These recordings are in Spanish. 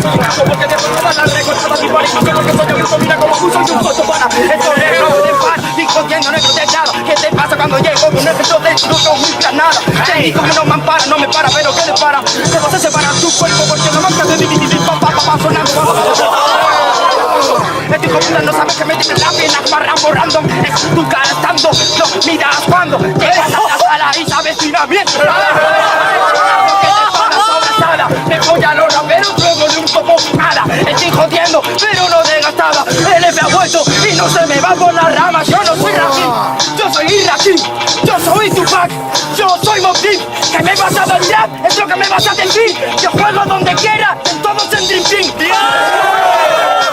porque te pongo la regla, toda mi pari, no sé por qué soy un mira como puso y un foto para. Esto es robo de paz, discutiendo no es de nada. ¿Qué te pasa cuando llego con un efecto de truco muy granada? Te digo que no me ampara, no me para, pero ¿qué le para? Te vas a separar tu cuerpo porque no manca de mi papá sonando. Este hijo puta no sabe que me tiene la pena parrando random. Es tu cara estando, no miras cuando llegas a la sala y sabes ir a bien. Me voy a los raperos luego de un poco nada. Estoy jodiendo, pero no de gastada. El F ha vuelto y no se me va por las ramas. Yo no soy Rakim, yo soy Irakim. Yo soy Tupac, yo soy Mobb Deep. Que me vas a dar rap, es lo que me vas a sentir. Yo juego donde quiera, todos en Dream Team.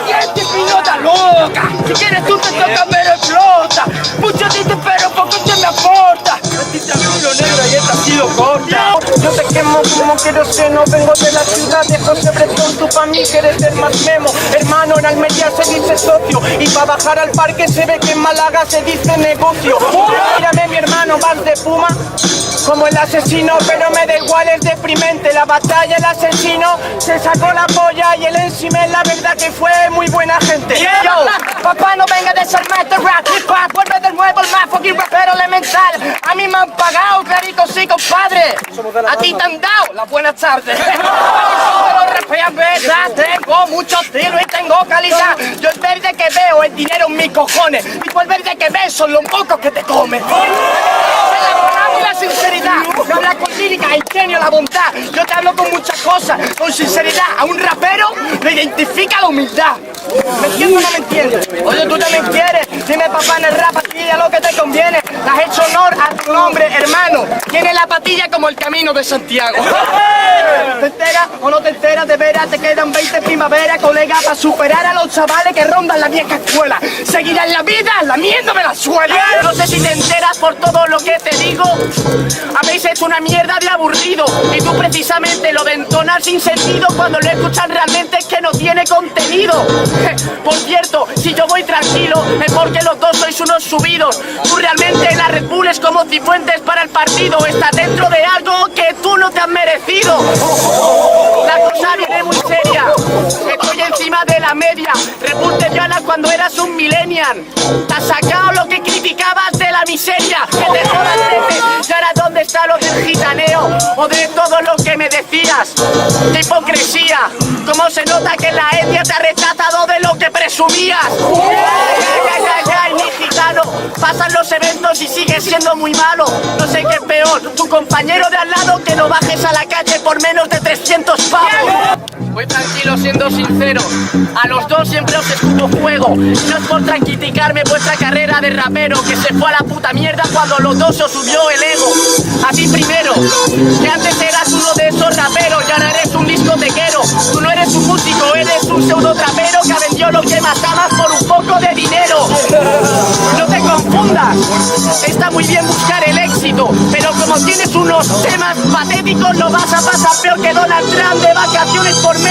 Siente pilota loca. Si quieres tú te toca pero explota. Mucho dices pero poco te me aporta. Metiste al culo negro y esta ha sido corta. Yo te quemo como queroseno, vengo de la ciudad de José Bretón, tú pa' mí quieres ser más memo. Hermano, en Almería se dice socio, y pa' bajar al parque se ve que en Málaga se dice negocio. Mírame mi hermano, vas de puma, como el asesino, pero me da igual, es deprimente. La batalla, el asesino, se sacó la polla y el encima, la verdad que fue muy buena gente. Yo, papá, no venga de desarmarte rap, hip hop, vuelve de nuevo el más fucking rapero elemental. A mí me han pagado, clarito sí, compadre. A ti te han dado las buenas tardes. Los rapean verdad, tengo mucho estilo y tengo calidad. Yo el verde que veo, el dinero en mis cojones. Y por el verde que ves son los mocos que te comen. La sinceridad, me habla con lírica, ingenio, la bondad. Yo te hablo con muchas cosas, con sinceridad. A un rapero le identifica la humildad. ¿Me entiendes o no me entiendes? Oye, tú también quieres. Dime, papá, en el rap aquí a lo que te conviene. Le has hecho honor a tu nombre, hermano. Tiene la patilla como el Camino de Santiago. ¿Te enteras o no te enteras? De veras, te quedan 20 primaveras, colega, para superar a los chavales que rondan la vieja escuela. Seguirán la vida lamiéndome la suela. No sé si te enteras por todo lo que te digo. Habéis hecho una mierda de aburrido. Y tú precisamente lo de entonar sin sentido, cuando lo escuchan realmente es que no tiene contenido. Por cierto, si yo voy tranquilo es porque los dos sois unos subidos. Tú realmente la Red Bull es como Cifuentes para el partido. Está dentro de algo que tú no te has merecido. La cosa viene muy seria. Estoy encima de la media. Red Bull te gana cuando eras un millennial. Te has sacado lo que criticabas de la miseria. Que te jodas, Tete. Y ahora ¿dónde está lo del gitaneo? O de todo lo que me decías. ¡Qué hipocresía! ¿Cómo se nota que la etnia te ha rechazado de lo que presumías? ¡Ay, mi gitano! Pasan los eventos y sigues siendo muy malo. No sé qué es peor, tu compañero de al lado, que no bajes a la calle por menos de 300 pavos. Voy tranquilo siendo sincero, a los dos siempre os escupo fuego. No es por criticarme vuestra carrera de rapero, que se fue a la puta mierda cuando los dos os subió el ego. A ti primero, que antes eras uno de esos raperos y ahora eres un discotequero. Tú no eres un músico, eres un pseudo trapero que vendió lo que más amas por un poco de dinero. No te confundas, está muy bien buscar el éxito, pero como tienes unos temas patéticos lo vas a pasar peor que Donald Trump de vacaciones por México.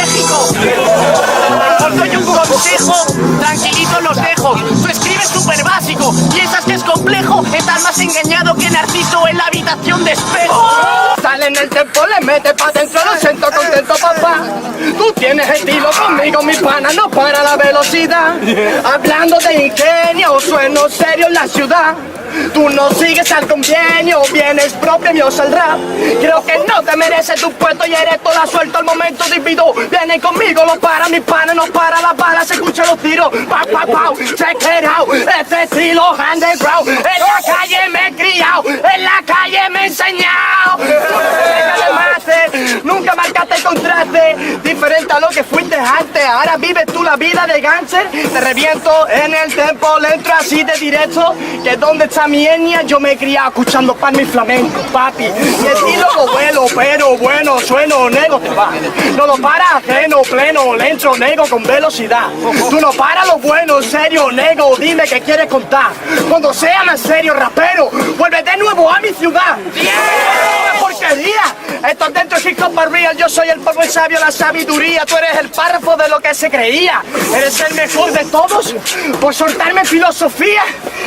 Os doy un consejo, tranquilitos los dejo. Tú escribes súper básico, piensas que es complejo, estás más engañado que Narciso en la habitación de espejo. Sale en el tempo, le mete pa' dentro, lo siento contento, papá. Tú tienes estilo conmigo, mi pana, no para la velocidad. Hablando de ingenio, sueno serio en la ciudad. Tú no sigues al convenio, vienes pro premios al rap. Creo que no te mereces tu puesto y eres toda suelta al momento divido. Vienen conmigo, lo para mi pana, no para la bala, se escuchan los tiros. Pa, pa, pa, check it out, ese estilo underground. En la calle me he criado, en la calle me he enseñado. Nunca marcaste el contraste, diferente a lo que fuiste antes. Ahora vives tú la vida de gánster. Te reviento en el tempo, le entro así de directo. Que donde está mi etnia, yo me he criado escuchando pan mi flamenco, papi. Mi estilo lo vuelo, pero bueno, sueno nego, te va. No lo para ajeno, pleno, le entro nego con velocidad. Tú no para lo bueno, en serio, nego, dime qué quieres contar. Cuando sea más serio, rapero, vuelve de nuevo a mi ciudad. Porquería, estás dentro de Hip Hop Real, yo soy el polvo y sabio, la sabiduría. Tú eres el párrafo de lo que se creía. Eres el mejor de todos por soltarme filosofía.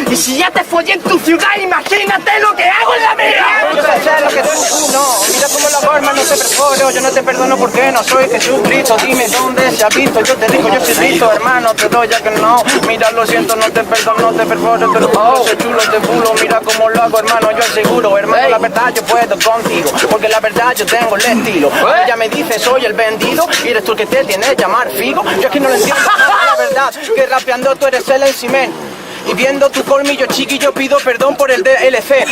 Y si ya te follé en tu ciudad, imagínate lo que hago en la mía. Yo sé lo que tú no. Mira cómo la forma no te perforo. Yo no te perdono porque no soy Jesucristo. Dime dónde se ha visto. Yo te digo, yo soy Cristo, hermano. Te doy ya que no. Mira, lo siento, no te perdono, no te perforo. Pero todo ese chulo te pulo. Mira cómo lo hago, hermano. Yo aseguro, hermano, la verdad yo puedo contigo. Porque la verdad yo tengo el estilo. Ella me dice, soy el vendido. Y eres tú el que te tienes que llamar Figo. Yo aquí no lo entiendo. La verdad que rapeando tú eres el encimen. Y viendo tu colmillo chiquillo pido perdón por el DLC.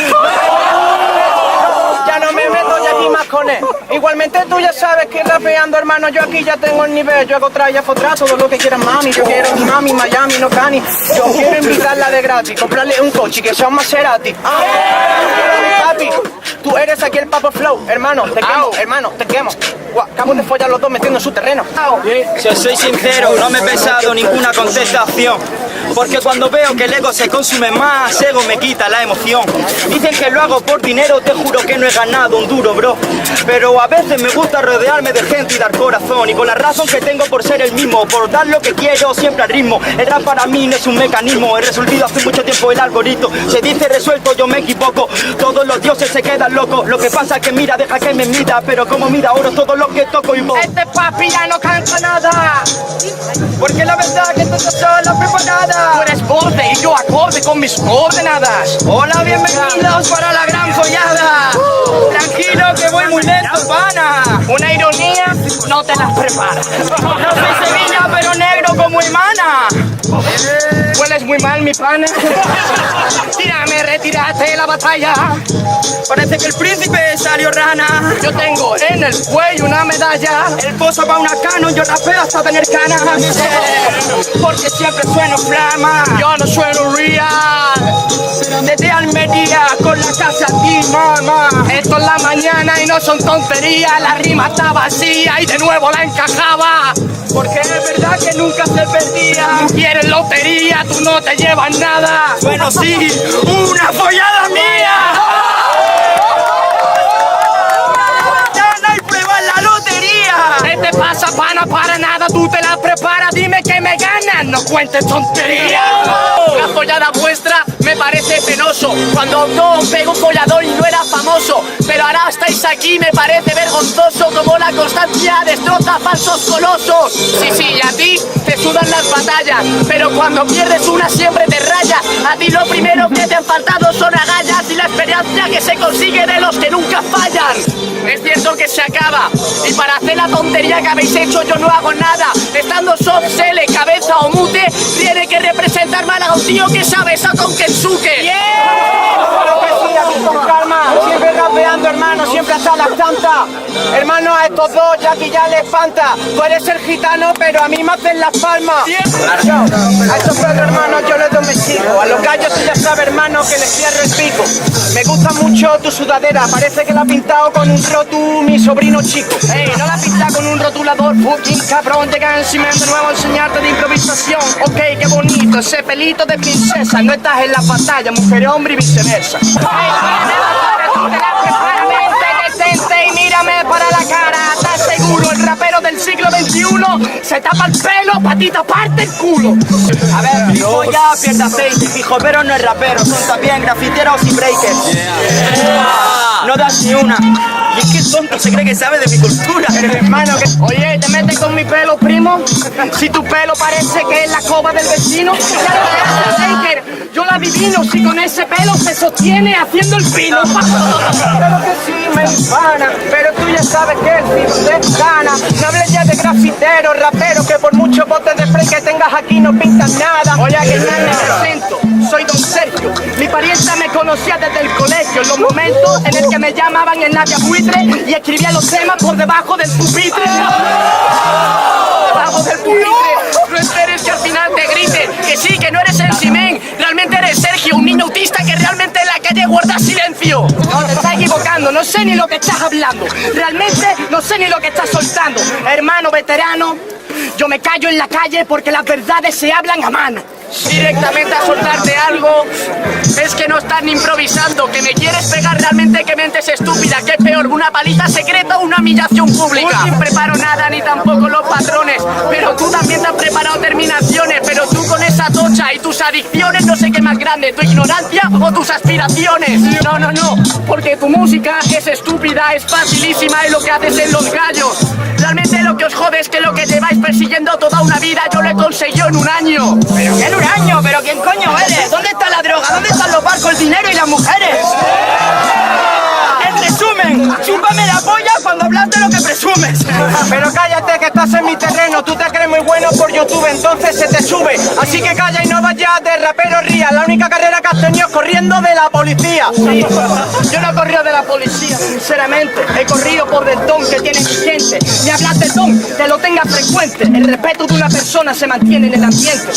Ya no me meto ya aquí más con él. Igualmente tú ya sabes que rapeando, hermano, yo aquí ya tengo el nivel. Yo hago traya fotra, todo lo que quieras, mami. Yo quiero mi mami, Miami, no cani. Yo quiero invitarla de gratis, comprarle un coche que sea un Maserati. Papi, tú eres aquí el Papo Flow, hermano, te quemo, hermano, te quemo. Acabo de follar los dos metiendo en su terreno. Si os soy sincero, no me he pensado ninguna contestación. Porque cuando veo que el ego se consume más, ego me quita la emoción. Dicen que lo hago por dinero, te juro que no he ganado un duro, bro. Pero a veces me gusta rodearme de gente y dar corazón. Y con la razón que tengo por ser el mismo, por dar lo que quiero siempre al ritmo. El rap para mí no es un mecanismo, he resolvido hace mucho tiempo el algoritmo. Se dice resuelto, yo me equivoco. Todos los dioses se quedan locos. Lo que pasa es que mira, deja que me mida. Pero como mira ahora todo lo que toco y voy. Este papi ya no canta nada. Porque la verdad que esto está la preparada. Tú eres borde y yo acorde con mis coordenadas. Hola, bienvenidos para la gran follada. Tranquilo que voy muy lento, pana. Una ironía no te las prepara. No soy Sevilla, pero negro como hermana. Hueles muy mal, mi pana. Tírame, retírate de la batalla. Parece que el príncipe salió rana. Yo tengo en el cuello una medalla. El pozo va una cano, yo rapeo hasta tener canas. Porque siempre sueno flama. Yo no sueno real. Desde Almería con la casa aquí, mamá. Esto es la mañana y no son tonterías. La rima está vacía y de nuevo la encajaba. Porque es verdad que nunca se perdía. Quieres lotería, tú no te llevas nada. Bueno, sí, una follada mía. Mañana y prueba en la lotería. ¿Qué te pasa, pana? Para nada, tú te la preparas. Dime que me ganas, no cuentes tonterías. La follada vuestra me parece penoso. Cuando no pego un follador y no era famoso. Pero ahora estáis aquí, me parece vergonzoso. Como la constancia destroza falsos colosos. Sí, y a ti te sudan las batallas. Pero cuando pierdes una siempre te rayas. A ti lo primero que te han faltado son agallas. Y la experiencia que se consigue de los que nunca fallan. Es cierto que se acaba. Y para hacer la tontería que habéis hecho yo no hago nada. Estando soft, sele, cabeza o mute, tiene que representar mal a un tío que sabe esa con Kensuke. Con calma, siempre rapeando, hermano, siempre hasta la santa. Hermano, a estos dos ya que ya les espanta. Tú eres el gitano, pero a mí me hacen las palmas. A estos cuatro hermanos yo les domestico. A los gallos tú ya sabes, hermano, que les cierro el pico. Me gusta mucho tu sudadera, parece que la ha pintado con un rotu mi sobrino chico. Ey, no la pinta con un rotulador, fucking cabrón. Llega encima de nuevo a enseñarte de improvisación. Ok, qué bonito, ese pelito de princesa. No estás en la batalla, mujer, hombre y viceversa. Detente y mírame para la cara. ¿Estás seguro? El rapero del siglo XXI se tapa el pelo, patita parte el culo. A ver, yo ya pierdo aceite. Fijo, pero no es rapero, son también grafiteros y breakers. No das ni una. Y es que el tonto se cree que sabe de mi cultura. Hermano, oye, ¿te metes con mi pelo, primo? Si tu pelo parece que es la coba del vecino. Yo la adivino, si con ese pelo se sostiene haciendo el pino. Claro que sí, me empana, pero tú ya sabes que el film te gana. No hables ya de grafitero, rapero, que por muchos botes de spray que tengas aquí no pintas nada. Oye, que tal me presento, soy Don Sergio. Mi parienta me conocía desde el colegio, en los momentos en el que me llamaban el Nadia Buitre y escribía los temas por debajo del pupitre. Debajo del pupitre. No esperes que al final te grite que sí, que no eres el Simen. Realmente eres Sergio, un niño autista que realmente en la calle guarda silencio. No, te estás equivocando, no sé ni lo que estás hablando. Realmente no sé ni lo que estás soltando. Hermano veterano, yo me callo en la calle porque las verdades se hablan a mano. directamente a soltarte algo. Es que no estás ni improvisando, que me quieres pegar realmente, que mentes estúpida. ¿Qué es peor, una paliza secreta o una humillación pública? No preparo nada, ni tampoco los patrones, pero tú también te has preparado terminaciones. Pero tú con esa tocha y tus adicciones, no sé qué más grande, tu ignorancia o tus aspiraciones. No, no, no, porque tu música es estúpida, es facilísima y lo que haces en los gallos. Realmente lo que os jode es que lo que lleváis persiguiendo toda una vida yo lo he conseguido en un año. ¿Pero qué en un año? ¿Pero quién coño eres? ¿Dónde está la droga? ¿Dónde están los barcos, el dinero y las mujeres? En resumen, chúpame la polla cuando hablas de lo que presumes. Pero cállate que estás en mi terreno. Tú te crees muy bueno por YouTube, entonces se te sube. Así que calla y no vayas de rapero ría. La única carrera que has tenido es corriendo de la policía. Sí, yo no he corrido de la policía, sinceramente. He corrido por el don que tiene mi gente. Ni hablas de don, que lo tengas frecuente. El respeto de una persona se mantiene en el ambiente.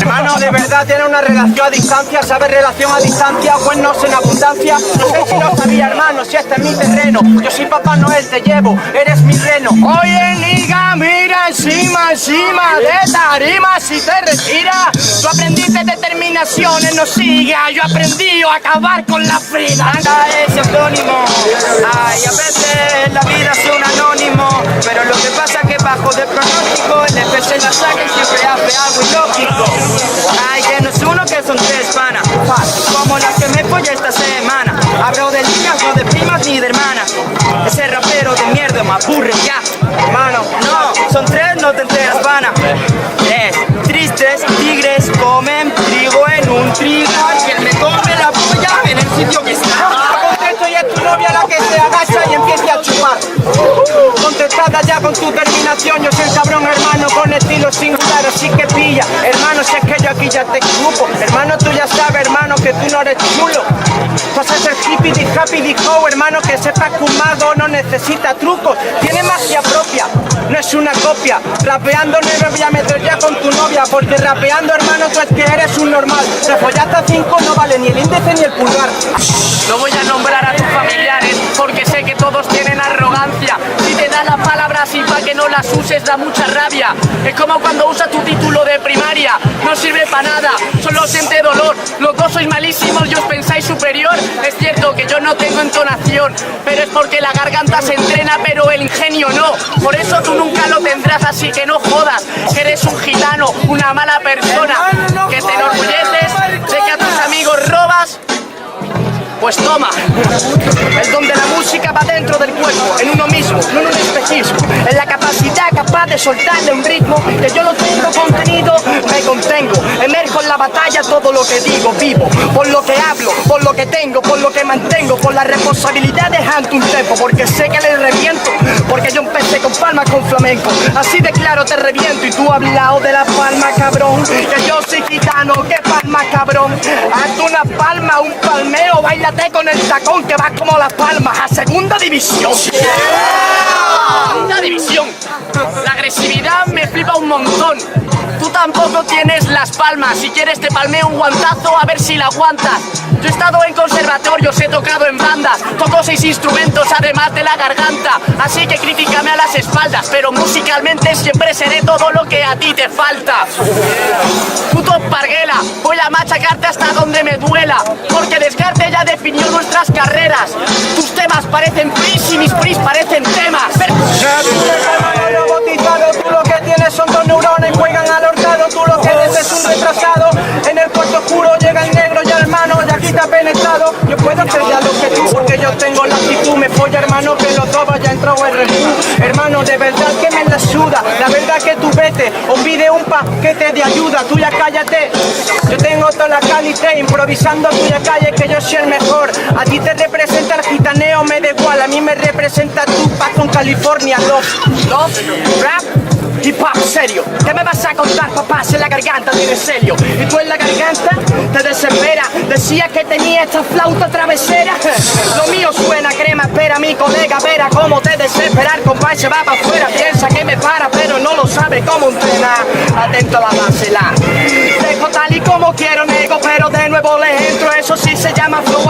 Hermano, de verdad tiene una relación a distancia. ¿Sabes relación a distancia? Buenos en abundancia. No sé si no sabía, hermano, si este es mi terreno. Yo soy Papá Noel, te llevo, eres mi reno. Oye, liga, mira encima de tarima. Si te retiras, tú aprendiste determinaciones, no sigas. Yo aprendí a acabar con la frida. Anda ese antónimo. Ay, a veces la vida es un anónimo, pero lo que pasa es que bajo de pronóstico el FC la saca y siempre hace algo ilógico. Ay, que no es uno, que son tres panas, como las que me follé esta semana. Hablo de líneas, no de primas ni de hermanas. Ese rapero de mierda me aburre ya. Hermano, no, son tres, no te enteras, pana. Tristes tigres comen trigo en un trigal, que él me come la polla en el sitio que está. Contesto y es tu novia la que se agacha y empieza a chupar. Contestada ya con tu terminación. Yo soy el cabrón, hermano, con estilo singular, así que pilla. Hermano, si es que yo aquí ya te escupo. Hermano, tú ya sabes, hermano, que tú no eres chulo. Vas a ser hippie, di happy, di ho, hermano, que sepas que un mago no necesita trucos. Tiene magia propia, no es una copia. Rapeando no me voy a meter ya con tu novia, porque rapeando, hermano, tú es que eres un normal. Te follaste a 5, no vale ni el índice ni el pulgar. No voy a nombrar a tus familiares, porque sé que todos tienen arrogancia. Si te dan las palabras y pa' que no las uses da mucha rabia. Es como cuando usas tu título de primaria, no sirve para nada, solo siente dolor. Los dos sois malísimos y os pensáis superior. Es cierto que yo no tengo entonación, pero es porque la garganta se entrena pero el ingenio no. Por eso tú nunca lo tendrás, así que no jodas, que eres un gitano, una mala persona, que te enorgulleces de que a tus amigos robas. Pues toma, el don de la música va dentro del cuerpo, en uno mismo, no en un espejismo, en la capacidad capaz de soltarle un ritmo, que yo lo tengo contenido, me contengo, emerjo en la batalla todo lo que digo, vivo, por lo que hablo, por lo que tengo, por lo que mantengo, por la responsabilidad dejando un tempo, porque sé que le reviento, porque yo empecé con palmas con flamenco, así de claro te reviento y tú has hablado de la palma, cabrón, que yo soy gitano, que palma, cabrón, hazte una palma, un palmeo, baila con el tacón que vas como Las Palmas a segunda división. Segunda división. La agresividad me flipa un montón. Tú tampoco tienes las palmas. Si quieres te palmeo un guantazo a ver si la aguantas. Yo he estado en conservatorios, he tocado en bandas, toco 6 instrumentos además de la garganta. Así que críticame a las espaldas, pero musicalmente siempre seré todo lo que a ti te falta. Puto parguela, voy a machacarte hasta donde me duela, porque Descartes ya definió nuestras carreras. Tus temas parecen pris y mis pris parecen temas. Tú lo que tienes son 2 neuronas y juegan al horcado. Tú lo que eres es un retrasado. En el cuarto oscuro llega el negro ya hermano, ya aquí te ha penetrado. Yo puedo ser ya lo que tú, porque yo tengo la actitud. Me folla hermano que los dos ya entró el refú. Hermano, de verdad que me la suda. La verdad que tú vete, o pide un paquete de ayuda. Tú ya cállate, yo tengo toda la calidad. Improvisando tú ya calles que yo soy el mejor. A ti te representa el gitaneo, me da igual. A mí me representa Tupac con California Love, rap, hip hop, serio. ¿Qué me vas a contar, papá? Si en la garganta tienes serio. Y tú en la garganta te desespera. Decía que tenía esta flauta travesera. Lo mío suena crema, espera mi colega, verá cómo te desesperar, compa, y se va para afuera. Piensa que me para, pero no lo sabe cómo entrenar. Atento a la base, la dejo tal y como quiero, nego, pero de nuevo le entro. Eso sí se llama flow.